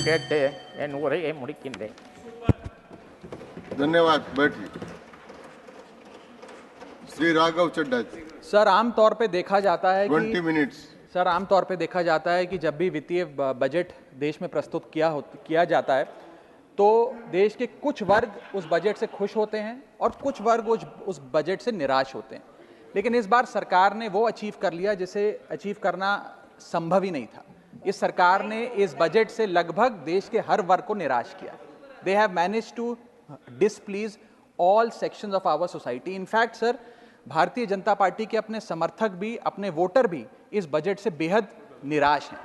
கேட்டு என் உரையை முடிக்கின்றேன். धन्यवाद. बैठिए. श्री राघव चड्ढा जी. सर आमतौर पे देखा जाता है 20 मिनट्स. सर आमतौर पे देखा जाता है कि जब भी वित्तीय बजट देश में प्रस्तुत किया जाता है तो देश के कुछ वर्ग उस बजट से खुश होते हैं और कुछ वर्ग उस बजट से निराश होते हैं। लेकिन इस बार सरकार ने वो अचीव कर लिया जिसे अचीव करना संभव ही नहीं था। इस सरकार ने इस बजट से लगभग देश के हर वर्ग को निराश किया। They have managed to displease all sections of our society. In fact sir, Bharatiya Janata party के अपने समर्थक भी, अपने वोटर भी इस बजट से बेहद निराश हैं।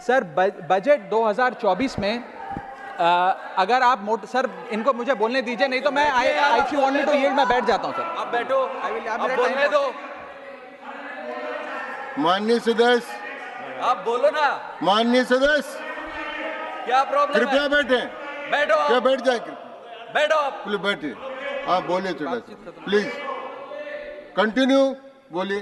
सर बजट 2024 में अगर आप सर इनको मुझे बोलने दीजिए, नहीं तो मैं if you want me to yield मैं बैठ जाता हूं सर। आप बैठो, आप बोलने दो। माननीय सदस्य, आप बोलो ना। माननीय सदस्य, क्या प्रॉब्लम है? कृपया बैठे. बैठो आप। क्या बैठ जाए? बैठो आप। प्लीज बैठिए. आप बोलिए चड्ढा जी, प्लीज कंटिन्यू बोलिए.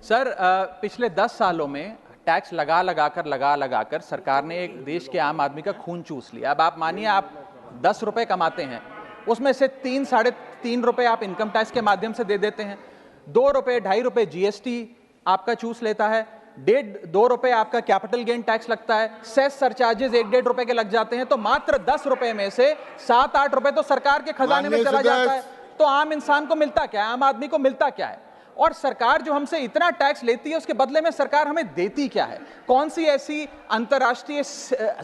सर पिछले 10 सालों में टैक्स लगा कर सरकार ने एक देश के आम आदमी का खून चूस लिया। अब आप मानिए आप 10 रुपए कमाते हैं, उसमें से 3 साढ़े 3 रुपए आप इनकम टैक्स के माध्यम से दे देते हैं, 2 रुपए 2.5 रुपए जीएसटी आपका चूस लेता है, 1.5-2 रुपए आपका कैपिटल गेन टैक्स लगता है, सेस सरचार्जेस 1-1.5 रुपए के लग जाते हैं, तो मात्र 10 रुपए में से 7-8 रुपए तो सरकार के खजाने में चला जाता है। तो आम इंसान को मिलता क्या है, आम आदमी को मिलता क्या है? और सरकार जो हमसे इतना टैक्स लेती है उसके बदले में सरकार हमें देती क्या है? कौन सी ऐसी अंतर्राष्ट्रीय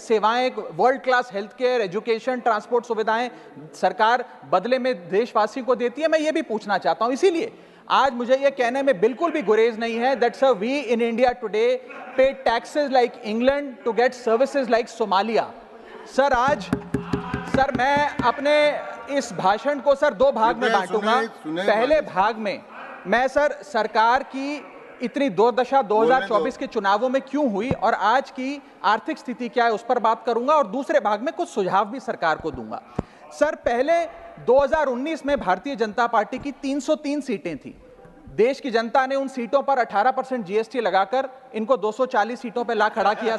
सेवाएं, world class health care, education, transport सुविधाएं सरकार बदले में देशवासियों को देती है? मैं ये भी पूछना चाहता हूं। इसीलिए आज मुझे ये कहने में बिल्कुल भी गुरेज नहीं है that sir we in India today pay taxes like England to get services like Somalia. Sir आज सर मैं अपने इस भाषण को सर 2 भाग में बांटूंगा। पहले भाग में मैं सर सरकार की इतनी दुर्दशा 2024 के चुनावों में क्यों हुई और आज की आर्थिक स्थिति क्या है उस पर बात करूंगा, और दूसरे भाग में कुछ सुझाव भी सरकार को दूंगा। सर पहले 2019 में भारतीय जनता पार्टी की 303 सीटें थी। देश की जनता ने उन सीटों पर 18% जीएसटी लगाकर इनको 240 सीटों पर ला खड़ा किया।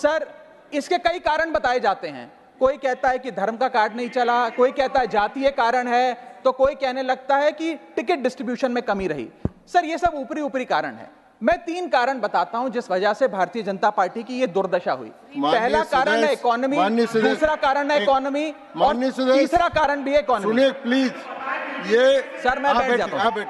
सर इसके कई कारण बताए जाते हैं। कोई कहता है कि धर्म का कार्ड नहीं चला, कोई कहता है जातीय कारण है, तो कोई कहने लगता है कि टिकट डिस्ट्रीब्यूशन में कमी रही। सर ये सब ऊपरी कारण है। मैं 3 कारण बताता हूं जिस वजह से भारतीय जनता पार्टी की ये दुर्दशा हुई। पहला कारण है इकोनॉमी, दूसरा कारण है इकोनॉमी, और तीसरा कारण भी है इकोनॉमी। सुनिए प्लीज, ये सर मैं बैठ जाता हूं।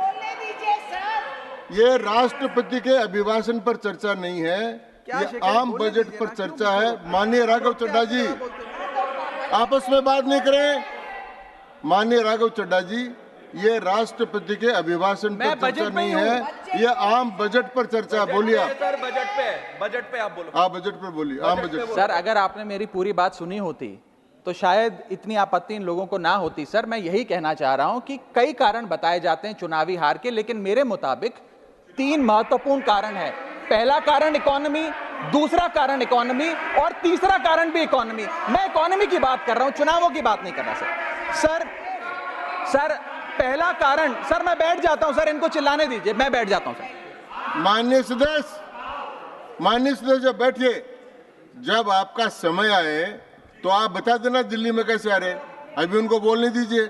ये राष्ट्रपति के अभिभाषण पर चर्चा नहीं है, ये आम बजट पर चर्चा है। माननीय राघव चड्ढा जी आपस में बात नहीं करें। माननीय राघव चड्ढा जी, ये राष्ट्रपति के अभिभाषण पर चर्चा नहीं है, ये आम बजट पर चर्चा। बोलिए आप। सर बजट पे आप बोलो। आप बजट पर बोलिए, आम बजट। सर अगर आपने मेरी पूरी बात सुनी होती तो शायद इतनी आपत्ति इन लोगों को ना होती। सर मैं यही कहना चाह रहा हूं कि कई कारण बताए जाते हैं चुनावी हार के, लेकिन मेरे मुताबिक 3 महत्वपूर्ण कारण है। पहला कारण इकोनॉमी, दूसरा कारण इकोनॉमी, और तीसरा कारण भी इकोनॉमी। मैं इकोनॉमी की बात कर रहा हूं, चुनावों की बात नहीं कर रहा। सर पहला कारण, सर मैं बैठ जाता हूं सर, इनको चिल्लाने दीजिए, मैं बैठ जाता हूं सर। माननीय सदस्य बैठिए। जब आपका समय आए तो आप बता देना दिल्ली में कैसे आ रहे, अभी उनको बोलने दीजिए।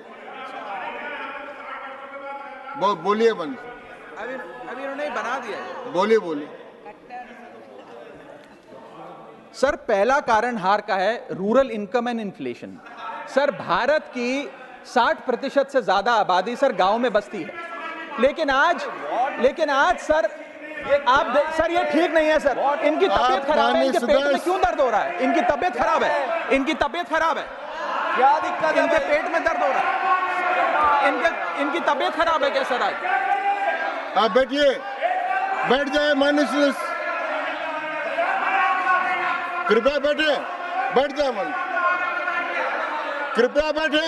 बोलिए बंद। अभी उन्होंने बना दिया है। बोलिए। सर पहला कारण हार का है rural income and inflation. Sir Bharat की 60% से ज्यादा आबादी सर गांव में बसती है, लेकिन आज सर सर ये ठीक नहीं है सर। इनकी तबीयत खराब है, इनके पेट में क्यों दर्द हो रहा है? इनकी तबीयत खराब है, इनकी तबीयत खराब है। क्या दिक्कत है? इनके पेट में दर्द हो रहा है, इनकी तबीयत खराब है क्या सर? आज आप बैठिए, बैठ जाए। माननीय सदस्य कृपया बैठे, बैठ जाए। मन कृपया बैठे,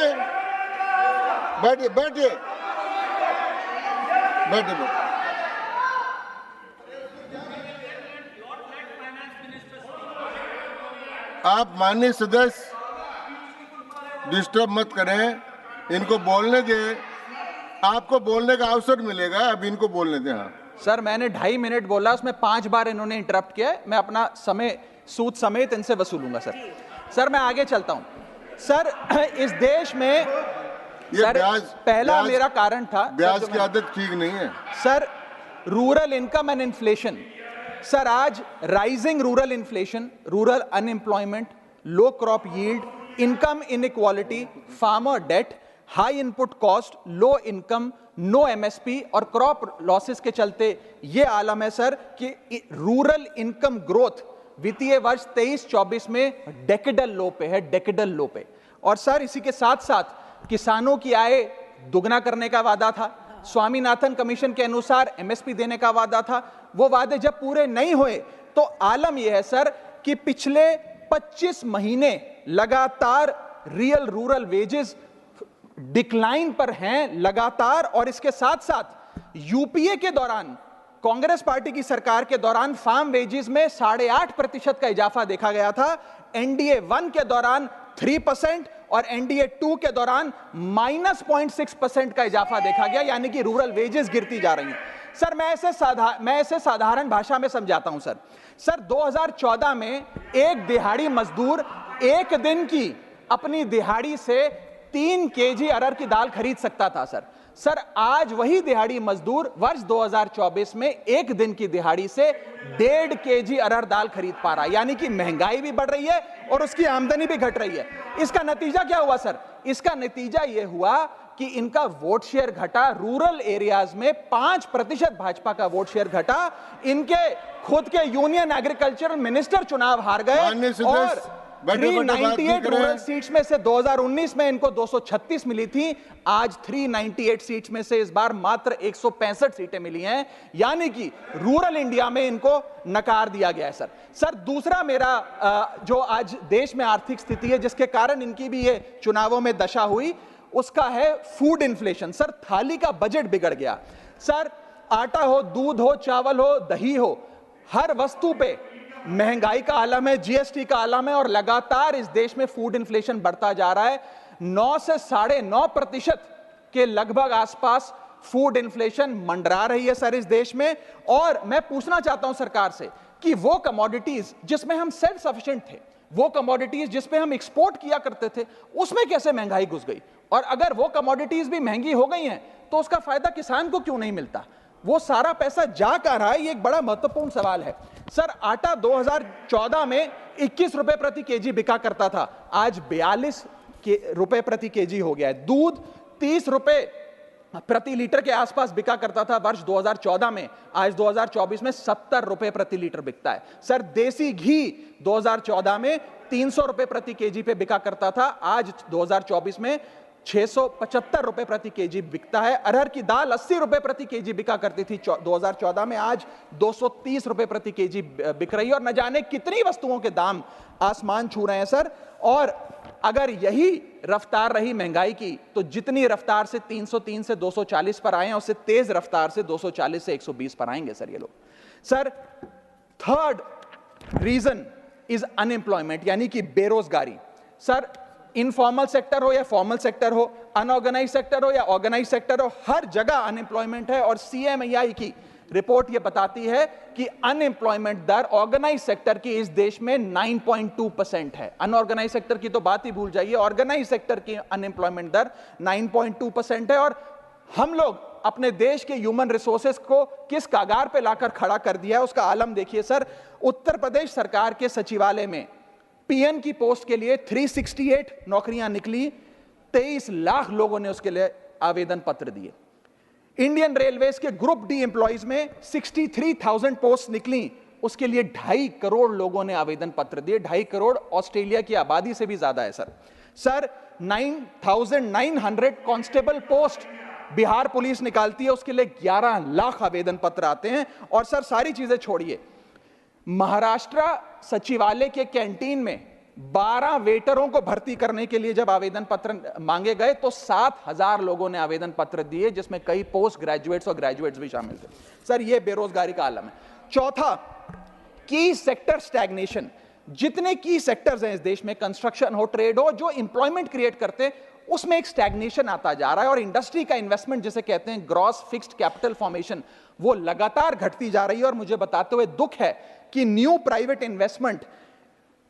बैठिए। आप माननीय सदस्य डिस्टर्ब मत करें, इनको बोलने दें। आपको बोलने का अवसर मिलेगा, अभी इनको बोलने दें। हाँ सर मैंने 2.5 मिनट बोला, उसमें 5 बार इन्होंने इंटरप्ट किया है। मैं अपना समय सूद समेत इनसे वसूलूंगा सर। सर मैं आगे चलता हूं सर। इस देश में सर पहला मेरा कारण था, ब्याज की आदत ठीक नहीं है sir, rural income and inflation. Sir आज rising rural inflation, rural unemployment, low crop yield, income inequality, farmer debt, high input cost, low income, no MSP और क्रॉप लॉसेस के चलते यह आलम है सर कि रूरल इनकम ग्रोथ वित्तीय वर्ष 23-24 में डेकेडल लो पे है, डेकेडल लो पे। और सर इसी के साथ साथ किसानों की आय दुगना करने का वादा था, स्वामीनाथन कमीशन के अनुसार एमएसपी देने का वादा था, वो वादे जब पूरे नहीं हुए तो आलम यह है सर कि पिछले 25 महीने लगातार रियल रूरल वेजेस डिक्लाइन पर हैं लगातार। और इसके साथ साथ यूपीए के दौरान, कांग्रेस पार्टी की सरकार के दौरान फार्म वेजेस में 8.5% का इजाफा देखा गया था, एनडीए 1 के दौरान 3% और एनडीए 2 के दौरान -0.6% का इजाफा देखा गया, यानी कि रूरल वेजेस गिरती जा रही हैं। सर मैं ऐसे साधारण भाषा में समझाता हूं सर। सर 2014 में एक दिहाड़ी मजदूर एक दिन की अपनी दिहाड़ी से 3 केजी अरहर की दाल खरीद सकता था सर। सर आज वही दिहाड़ी मजदूर वर्ष 2024 में एक दिन की दिहाड़ी से 1.5 केजी अरहर दाल खरीद पा रहा है, यानी कि महंगाई भी बढ़ रही है और उसकी आमदनी भी घट रही है। इसका नतीजा क्या हुआ सर? इसका नतीजा यह हुआ कि इनका वोट शेयर घटा, रूरल एरियाज में 5% भाजपा का वोट शेयर घटा, इनके खुद के यूनियन एग्रीकल्चरल मिनिस्टर चुनाव हार गए और 398 रूरल सीट्स में से 2019 में इनको 236 मिली थी, आज 398 सीट्स में से इस बार मात्र 165 सीटें मिली हैं, यानी कि रूरल इंडिया में इनको नकार दिया गया है सर। सर दूसरा मेरा जो आज देश में आर्थिक स्थिति है जिसके कारण इनकी भी ये चुनावों में दशा हुई, उसका है फूड इन्फ्लेशन। सर थाली का बजट बिगड़ गया सर, आटा हो, दूध हो, चावल हो, दही हो, हर वस्तु पे महंगाई का आलम है, जीएसटी का आलम है और लगातार इस देश में फूड इन्फ्लेशन बढ़ता जा रहा है। 9 से 9.5% के लगभग आसपास फूड इन्फ्लेशन मंडरा रही है सर इस देश में। और मैं पूछना चाहता हूं सरकार से कि वो कमोडिटीज जिसमें हम सेल्फ सफिशिएंट थे, वो कमोडिटीज जिसमें हम एक्सपोर्ट किया करते थे, उसमें कैसे महंगाई घुस गई? और अगर वो कमोडिटीज भी महंगी हो गई हैं तो उसका फायदा किसान को क्यों नहीं मिलता? वो सारा पैसा जा कहां रहा है? ये एक बड़ा महत्वपूर्ण सवाल है सर। आटा 2014 में 21 रुपए प्रति केजी बिका करता था, आज 42 रुपए प्रति केजी हो गया है। दूध 30 रुपए प्रति लीटर के आसपास बिका करता था वर्ष 2014 में, आज 2024 में 70 रुपए प्रति लीटर बिकता है सर। देसी घी 2014 में 300 रुपए प्रति केजी पे बिका करता था, आज 2024 में 675 रुपए प्रति केजी बिकता है। अरहर की दाल 80 रुपए प्रति केजी बिका करती थी 2014 में, आज 230 रुपए प्रति केजी बिक रही है और न जाने कितनी वस्तुओं के दाम आसमान छू रहे हैं सर। और अगर यही रफ्तार रही महंगाई की तो जितनी रफ्तार से 303 से 240 पर आए हैं उससे तेज रफ्तार से 240 से 120 पर आएंगे सर ये लोग। Sir third reason is unemployment, यानी कि बेरोजगारी। सर इनफॉर्मल सेक्टर हो या फॉर्मल सेक्टर हो, अनऑर्गेनाइज सेक्टर हो या ऑर्गेनाइज सेक्टर हो, हर जगह अनएम्प्लॉयमेंट है। और सीएमआई की रिपोर्ट यह बताती है कि अनएम्प्लॉयमेंट दर ऑर्गेनाइज सेक्टर की इस देश में 9.2% है। अनऑर्गेनाइज सेक्टर की तो बात ही भूल जाइए, ऑर्गेनाइज सेक्टर की अनएम्प्लॉयमेंट दर 9.2% है। और हम लोग अपने देश के ह्यूमन रिसोर्सेस को किस कागार पे लाकर खड़ा कर दिया है उसका आलम देखिए सर। उत्तर प्रदेश सरकार के सचिवालय में पीएन की पोस्ट के लिए 368 नौकरियां निकली, 23 लाख लोगों ने उसके लिए आवेदन पत्र दिए। इंडियन रेलवेज के ग्रुप डी एम्प्लॉइज में 63,000 पोस्ट निकली, उसके लिए 2.5 करोड़ लोगों ने आवेदन पत्र दिए। 2.5 करोड़ ऑस्ट्रेलिया की आबादी से भी ज्यादा है sir. Sir 9,900 constable post Bihar police निकालती है, उसके लिए 11 लाख आवेदन पत्र आते हैं। और सर सारी चीजें छोड़िए, महाराष्ट्र सचिवालय के कैंटीन में 12 वेटरों को भर्ती करने के लिए जब आवेदन पत्र मांगे गए तो 7,000 लोगों ने आवेदन पत्र दिए, जिसमें कई पोस्ट ग्रेजुएट्स और ग्रेजुएट्स भी शामिल थे। सर यह बेरोजगारी का आलम है। चौथा, की सेक्टर स्टैग्नेशन। जितने की सेक्टर्स हैं इस देश में, कंस्ट्रक्शन हो, ट्रेड हो, जो इंप्लॉयमेंट क्रिएट करते उसमें एक स्टैग्नेशन आता जा रहा है। और इंडस्ट्री का इन्वेस्टमेंट जिसे कहते हैं ग्रॉस फिक्स्ड कैपिटल फॉर्मेशन, वो लगातार घटती जा रही है। और मुझे बताते हुए दुख है कि न्यू प्राइवेट इन्वेस्टमेंट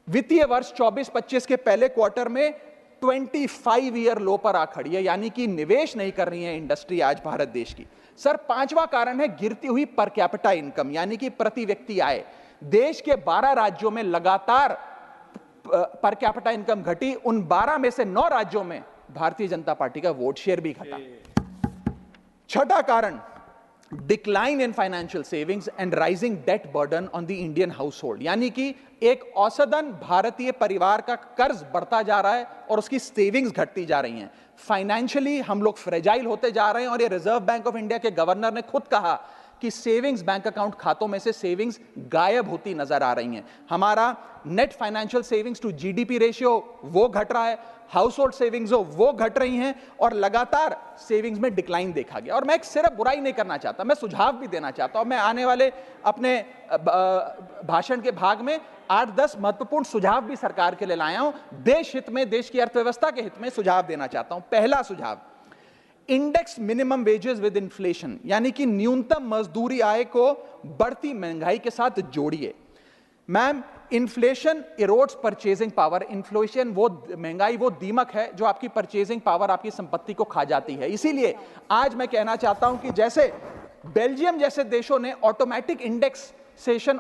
वित्तीय वर्ष 24-25 के पहले क्वार्टर में 25 ईयर लो पर आ खड़ी है, यानी कि निवेश नहीं कर रही है इंडस्ट्री आज भारत देश की। सर, पांचवा कारण है गिरती हुई पर कैपिटा इनकम, यानी कि प्रति व्यक्ति आय। देश के 12 राज्यों में लगातार पर कैपिटा इनकम घटी, उन 12 में से 9 राज्यों में भारतीय जनता पार्टी का वोट शेयर भी घटा। छठा कारण, decline in financial savings and rising debt burden on the Indian household, यानी कि एक औसतन भारतीय परिवार का कर्ज बढ़ता जा रहा है और उसकी सेविंग्स घटती जा रही हैं। फाइनेंशियली हम लोग फ्रेजाइल होते जा रहे हैं और ये रिजर्व बैंक ऑफ इंडिया के गवर्नर ने खुद कहा कि सेविंग्स बैंक अकाउंट खातों में से सेविंग्स गायब होती नजर आ रही हैं। हमारा net financial savings to GDP ratio वो घट रहा है, हाउस होल्ड सेविंग्स वो घट रही हैं और लगातार सेविंग्स में डिक्लाइन देखा गया। और मैं एक सिर्फ बुराई नहीं करना चाहता, मैं सुझाव भी देना चाहता हूं। मैं आने वाले अपने भाषण के भाग में 8-10 महत्वपूर्ण सुझाव भी सरकार के लिए लाया हूं। देश हित में, देश की अर्थव्यवस्था के हित में सुझाव देना चाहता हूं। पहला सुझाव, index minimum wages with inflation, यानी कि न्यूनतम मजदूरी आय को बढ़ती महंगाई के साथ जोड़िए। Ma'am, inflation erodes purchasing power. Inflation वो महंगाई वो दीमक है जो आपकी परचेजिंग पावर, आपकी संपत्ति को खा जाती है। इसीलिए आज मैं कहना चाहता हूं कि जैसे बेल्जियम जैसे देशों ने ऑटोमेटिक इंडेक्सेशन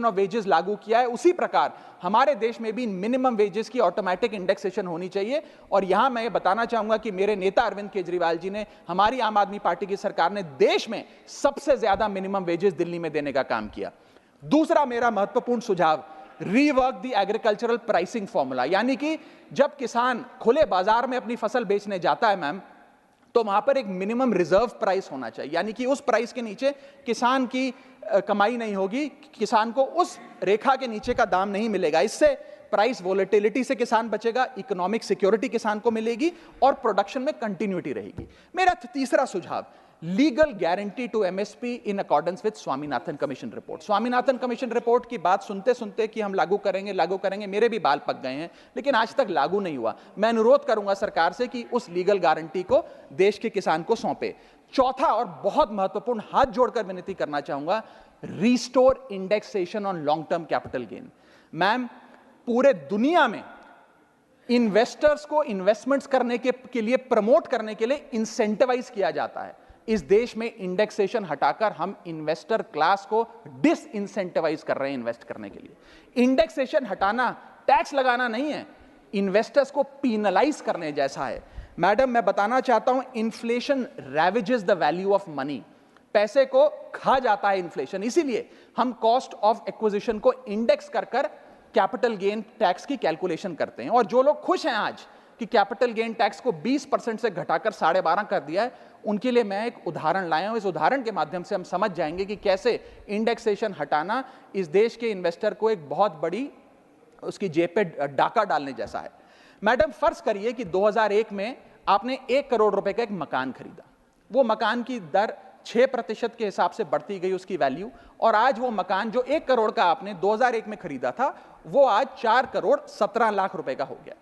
ऑफ वेजेस लागू किया है, उसी प्रकार हमारे देश में भी मिनिमम वेजेस की ऑटोमेटिक इंडेक्सेशन होनी चाहिए। और यहां मैं ये बताना चाहूंगा कि मेरे नेता अरविंद केजरीवाल जी ने, हमारी आम आदमी पार्टी की सरकार ने देश में सबसे ज्यादा मिनिमम वेजेस दिल्ली में देने का काम किया। दूसरा मेरा महत्वपूर्ण सुझाव, rework the agricultural pricing formula, यानी कि जब किसान खुले बाजार में अपनी फसल बेचने जाता है मैम, तो वहां पर एक मिनिमम रिजर्व प्राइस होना चाहिए, यानी कि उस प्राइस के नीचे किसान की कमाई नहीं होगी, किसान को उस रेखा के नीचे का दाम नहीं मिलेगा। इससे प्राइस वोलेटिलिटी से किसान बचेगा, इकोनॉमिक सिक्योरिटी किसान को मिलेगी और प्रोडक्शन में कंटिन्यूटी रहेगी। मेरा तीसरा सुझाव, legal guarantee to MSP in accordance with Swaminathan commission report. Swaminathan commission report की बात सुनते सुनते कि हम लागू करेंगे, मेरे भी बाल पक गए हैं, लेकिन आज तक लागू नहीं हुआ। मैं अनुरोध करूंगा सरकार से कि उस लीगल गारंटी को देश के किसान को सौंपे। चौथा और बहुत महत्वपूर्ण, हाथ जोड़कर विनती करना चाहूंगा, restore indexation on long term capital gain. Ma'am, पूरे दुनिया में इन्वेस्टर्स को इन्वेस्टमेंट्स करने के लिए प्रमोट करने के लिए इंसेंटिवाइज किया जाता है। इस देश में इंडेक्सेशन हटाकर हम इन्वेस्टर क्लास को डिसइंसेंटिवाइज कर रहे हैं इन्वेस्ट करने के लिए। इंडेक्सेशन हटाना टैक्स लगाना नहीं है, इन्वेस्टर्स को पीनलाइज करने जैसा है। मैडम, मैं बताना चाहता हूं, inflation ravages the value of money. पैसे को खा जाता है इन्फ्लेशन, इसीलिए हम कॉस्ट ऑफ एक्विजिशन को इंडेक्स कर कैपिटल गेन टैक्स की कैलकुलेशन करते हैं। और जो लोग खुश हैं आज कि कैपिटल गेन टैक्स को 20% से घटाकर 12.5 कर दिया है, उनके लिए मैं एक उदाहरण लाया हूं। इस उदाहरण के माध्यम से हम समझ जाएंगे कि कैसे इंडेक्सेशन हटाना इस देश के इन्वेस्टर को एक बहुत बड़ी उसकी जेब पे डाका डालने जैसा है। मैडम, फर्ज करिए कि 2001 में आपने 1 करोड़ रुपए का एक मकान खरीदा। वो मकान की दर 6% के हिसाब से बढ़ती गई उसकी वैल्यू, और आज वो मकान जो 1 करोड़ का आपने 2001 में खरीदा था, वो आज 4 करोड़ 17 लाख रुपए का हो गया।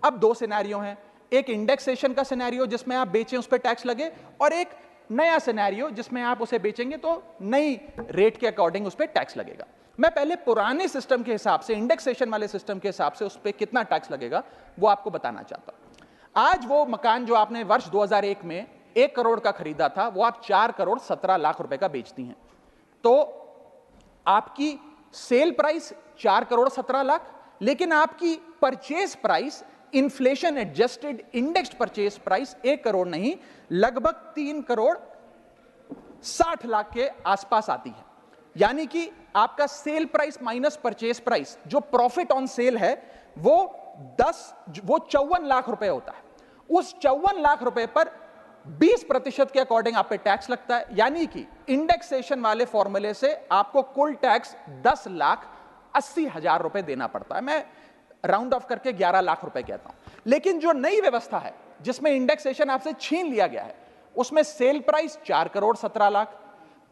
अब 2 सिनेरियो हैं, एक इंडेक्सेशन का सिनेरियो जिसमें आप बेचें उस पर टैक्स लगे, और एक नया सिनेरियो जिसमें आप उसे बेचेंगे तो नई रेट के अकॉर्डिंग उस पर टैक्स लगेगा। मैं पहले पुराने सिस्टम के हिसाब से, इंडेक्सेशन वाले सिस्टम के हिसाब से उस पर कितना टैक्स लगेगा वो आपको बताना चाहता हूं। आज वो मकान जो आपने वर्ष 2001 में 1 करोड़ का खरीदा था, वो आप 4 करोड़ 17 लाख रुपए का बेचती हैं, तो आपकी सेल प्राइस 4 करोड़ 17 लाख, लेकिन आपकी purchase price, inflation adjusted indexed purchase price 1 crore नहीं, लगभग 3 करोड़ 60 लाख के आसपास आती है। यानी कि आपका sale price minus purchase price, जो प्रॉफिट ऑन सेल है, वो 54 लाख रुपए होता है। उस 54 लाख रुपए पर 20% के अकॉर्डिंग आप पे टैक्स लगता है। यानी कि इंडेक्सेशन वाले फॉर्मूले से आपको कुल टैक्स 10,80,000 रुपए देना पड़ता है। मैं राउंड ऑफ करके 11 लाख रुपए कहता हूं। लेकिन जो नई व्यवस्था है जिसमें इंडेक्सेशन आपसे छीन लिया गया है, उसमें sale price 4 crore 17 lakh,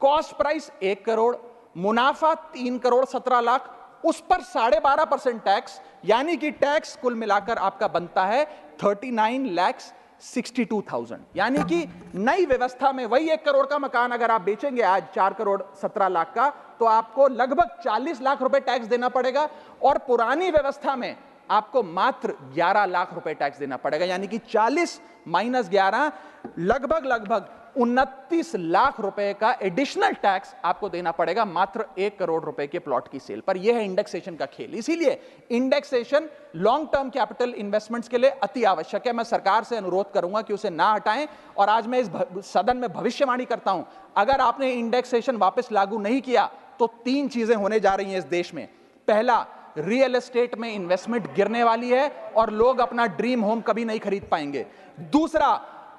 cost price 1 crore, मुनाफा 3 करोड़ 17 लाख, उस पर 12.5% टैक्स, यानी कि टैक्स कुल मिलाकर आपका बनता है 39 लाख 62,000। यानी कि नई व्यवस्था में वही 1 करोड़ का मकान अगर आप बेचेंगे आज 4 करोड़ 17 लाख का, तो आपको लगभग 40 लाख रुपए टैक्स देना पड़ेगा, और पुरानी व्यवस्था में आपको मात्र 11 लाख रुपए टैक्स देना पड़ेगा। यानी कि 40 माइनस 11 लगभग 29 लाख रुपए का एडिशनल टैक्स आपको देना पड़ेगा मात्र 1 करोड़ रुपए के प्लॉट की सेल पर। यह है इंडेक्सेशन का खेल। इसीलिए indexation long term capital investments के लिए अति आवश्यक है। मैं सरकार से अनुरोध करूंगा कि उसे ना हटाएं, और आज मैं इस सदन में भविष्यवाणी करता हूं, अगर आपने इंडेक्सेशन वापस लागू नहीं किया तो 3 चीजें होने जा रही हैं इस देश में। पहला, रियल एस्टेट में इन्वेस्टमेंट गिरने वाली है और लोग अपना ड्रीम होम कभी नहीं खरीद पाएंगे। दूसरा,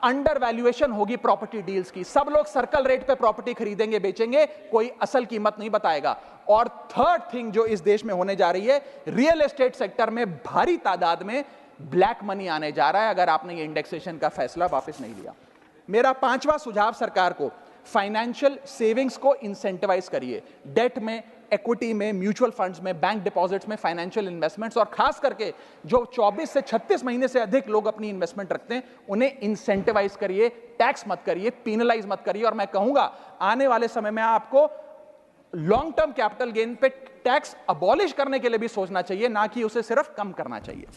अंडर वैल्यूएशन होगी प्रॉपर्टी डील्स की, सब लोग सर्कल रेट पे प्रॉपर्टी खरीदेंगे बेचेंगे, कोई असल कीमत नहीं बताएगा। और थर्ड थिंग जो इस देश में होने जा रही है, रियल एस्टेट सेक्टर में भारी तादाद में ब्लैक मनी आने जा रहा है अगर आपने ये इंडेक्सेशन का फैसला वापस नहीं लिया। मेरा 5वां सुझाव सरकार को, फाइनेंशियल सेविंग्स को इंसेंटिवाइज करिए। डेट में, इक्विटी में, म्यूचुअल फंड्स में, बैंक डिपॉजिट्स में फाइनेंशियल इन्वेस्टमेंट्स, और खास करके जो 24 से 36 महीने से अधिक लोग अपनी इन्वेस्टमेंट रखते हैं उन्हें इंसेंटिवाइज करिए, टैक्स मत करिए, पेनलाइज मत करिए। और मैं कहूंगा आने वाले समय में आपको लॉन्ग टर्म कैपिटल गेन पे टैक्स अबॉलिश करने के लिए भी सोचना चाहिए, ना कि उसे सिर्फ कम करना चाहिए।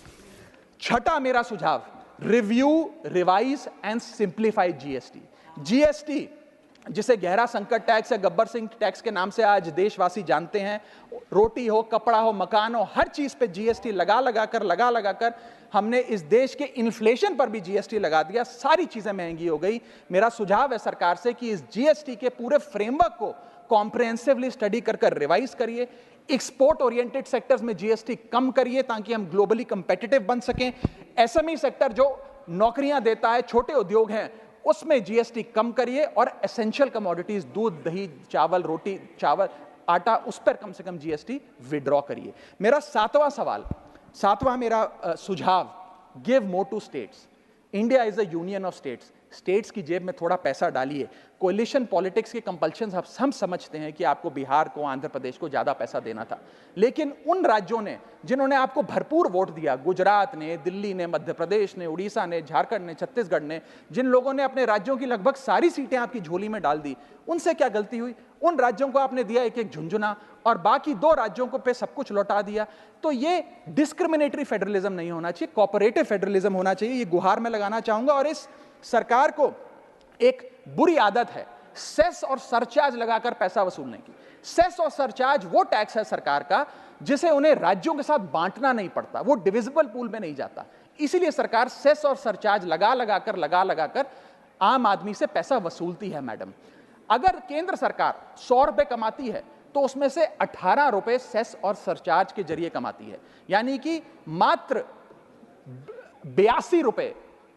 छठा मेरा सुझाव, review, revise and simplify GST. GST जिसे गहरा संकट टैक्स या गब्बर सिंह टैक्स के नाम से आज देशवासी जानते हैं, रोटी हो, कपड़ा हो, मकान हो, हर चीज पे जीएसटी लगा लगा कर हमने इस देश के इन्फ्लेशन पर भी जीएसटी लगा दिया, सारी चीजें महंगी हो गई। मेरा सुझाव है सरकार से कि इस जीएसटी के पूरे फ्रेमवर्क को कॉम्प्रिहेंसिवली स्टडी कर रिवाइज करिए। एक्सपोर्ट ओरिएंटेड सेक्टर्स में जीएसटी कम करिए ताकि हम ग्लोबली कंपेटिटिव बन सकें। एसएमई सेक्टर जो नौकरियां देता है, छोटे उद्योग हैं, उसमें जीएसटी कम करिए। और एसेंशियल कमोडिटीज, दूध, दही, चावल, रोटी, चावल, आटा, उस पर कम से कम जीएसटी विड्रॉ करिए। मेरा 7वां मेरा सुझाव, give more to states. India is a union of states. States की जेब में थोड़ा पैसा डालिए। कोलिशन पॉलिटिक्स के कंपल्शन हम समझते हैं कि आपको बिहार को, आंध्र प्रदेश को ज्यादा पैसा देना था, लेकिन उन राज्यों ने जिन्होंने आपको भरपूर वोट दिया, गुजरात ने, दिल्ली ने, मध्य प्रदेश ने, उड़ीसा ने, झारखंड ने, छत्तीसगढ़ ने, जिन लोगों ने अपने राज्यों की लगभग सारी सीटें आपकी झोली में डाल दी, उनसे क्या गलती हुई? उन राज्यों को आपने दिया एक एक झुंझुना और बाकी 2 राज्यों को पे सब कुछ लौटा दिया। तो ये डिस्क्रिमिनेटरी फेडरलिज्म नहीं होना चाहिए, कोऑपरेटिव फेडरलिज्म होना चाहिए। ये गुहार में लगाना चाहूंगा। और इस सरकार को एक बुरी आदत है सेस और सरचार्ज लगाकर पैसा वसूलने की। सेस और सरचार्ज वो टैक्स है सरकार का जिसे उन्हें राज्यों के साथ बांटना नहीं पड़ता, वो डिविजिबल पूल में नहीं जाता। इसीलिए सरकार सेस और सरचार्ज लगा लगाकर आम आदमी से पैसा वसूलती है। मैडम, अगर केंद्र सरकार 100 रुपए कमाती है तो उसमें से 18 रुपए सेस और सरचार्ज के जरिए कमाती है, यानी कि मात्र 82 रुपए,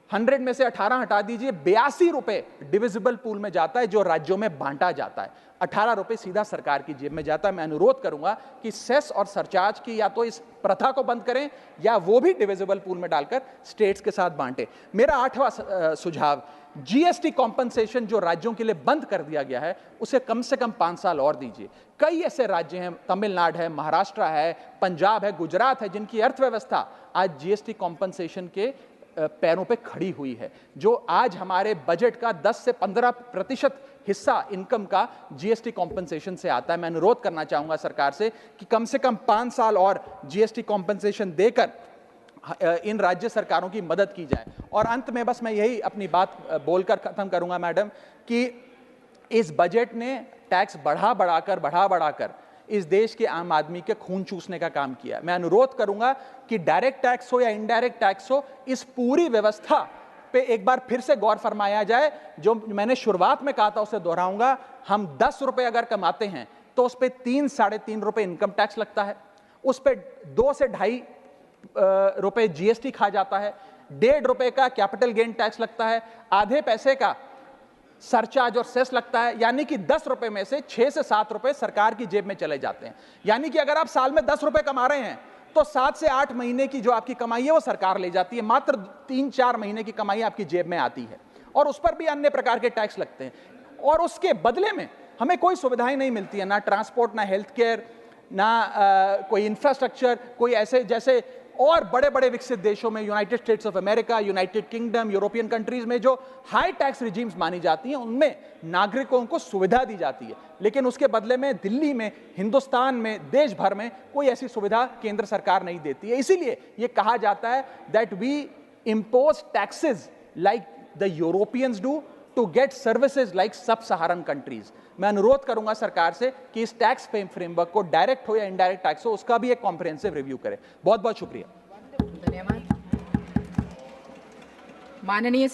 100 में से 18 हटा दीजिए, 82 रुपए डिविजिबल पूल में जाता है जो राज्यों में बांटा जाता है। 18 रुपए सीधा सरकार की जेब में जाता है। मैं अनुरोध करूंगा कि सेस और सरचार्ज की या तो इस प्रथा को बंद करें या वो भी डिविजिबल पूल में डालकर स्टेट्स के साथ बांटे। मेरा 8वां सुझाव, जीएसटी कॉम्पनसेशन जो राज्यों के लिए बंद कर दिया गया है उसे कम से कम 5 साल और दीजिए। कई ऐसे राज्य हैं, तमिलनाडु है, महाराष्ट्र है, पंजाब है, गुजरात है, जिनकी अर्थव्यवस्था आज जीएसटी कॉम्पनसेशन के पैरों पे खड़ी हुई है, जो आज हमारे बजट का 10 से 15% हिस्सा इनकम का जीएसटी कॉम्पनसेशन से आता है। मैं अनुरोध करना चाहूंगा सरकार से कि कम से कम 5 साल और जीएसटी कॉम्पनसेशन देकर इन राज्य सरकारों की मदद की जाए। और अंत में बस मैं यही अपनी बात बोलकर खत्म करूंगा मैडम, कि इस बजट ने टैक्स बढ़ा बढ़ाकर इस देश के आम आदमी के खून चूसने का काम किया। मैं अनुरोध करूंगा कि डायरेक्ट टैक्स हो या इनडायरेक्ट टैक्स हो, इस पूरी व्यवस्था पे एक बार फिर से गौर फरमाया जाए। जो मैंने शुरुआत में कहा था उसे दोहराऊंगा, हम 10 रुपए अगर कमाते हैं तो उस पे 3-3.5 रुपए इनकम टैक्स लगता है, उस पे 2 से 2.5 रुपए जीएसटी खा जाता है, 1.5 रुपए का कैपिटल गेन टैक्स लगता है, आधे पैसे का सरचार्ज और सेस लगता है, यानी कि 10 रुपए में से 6 से 7 रुपए सरकार की जेब में चले जाते हैं। यानी कि अगर आप साल में 10 रुपए कमा रहे हैं तो 7 से 8 महीने की जो आपकी कमाई है वो सरकार ले जाती है, मात्र 3-4 महीने की कमाई आपकी जेब में आती है, और उस पर भी अन्य प्रकार के टैक्स लगते हैं। और उसके बदले में हमें कोई सुविधाएं नहीं मिलती है, ना ट्रांसपोर्ट, ना हेल्थ केयर, ना कोई इंफ्रास्ट्रक्चर, कोई ऐसे जैसे और बड़े बड़े विकसित देशों में, United states of America, United kingdom, European countries में जो हाई टैक्स रिजीम्स मानी जाती हैं, उनमें नागरिकों को सुविधा दी जाती है, लेकिन उसके बदले में दिल्ली में, हिंदुस्तान में, देश भर में कोई ऐसी सुविधा केंद्र सरकार नहीं देती है। इसीलिए यह कहा जाता है that we impose taxes like the Europeans do to get services like sub Saharan countries. मैं अनुरोध करूंगा सरकार से कि इस टैक्स फ्रेमवर्क को डायरेक्ट हो या इनडायरेक्ट टैक्स हो, उसका भी एक कॉम्प्रिहेंसिव रिव्यू करें। बहुत बहुत शुक्रिया। धन्यवाद। माननीय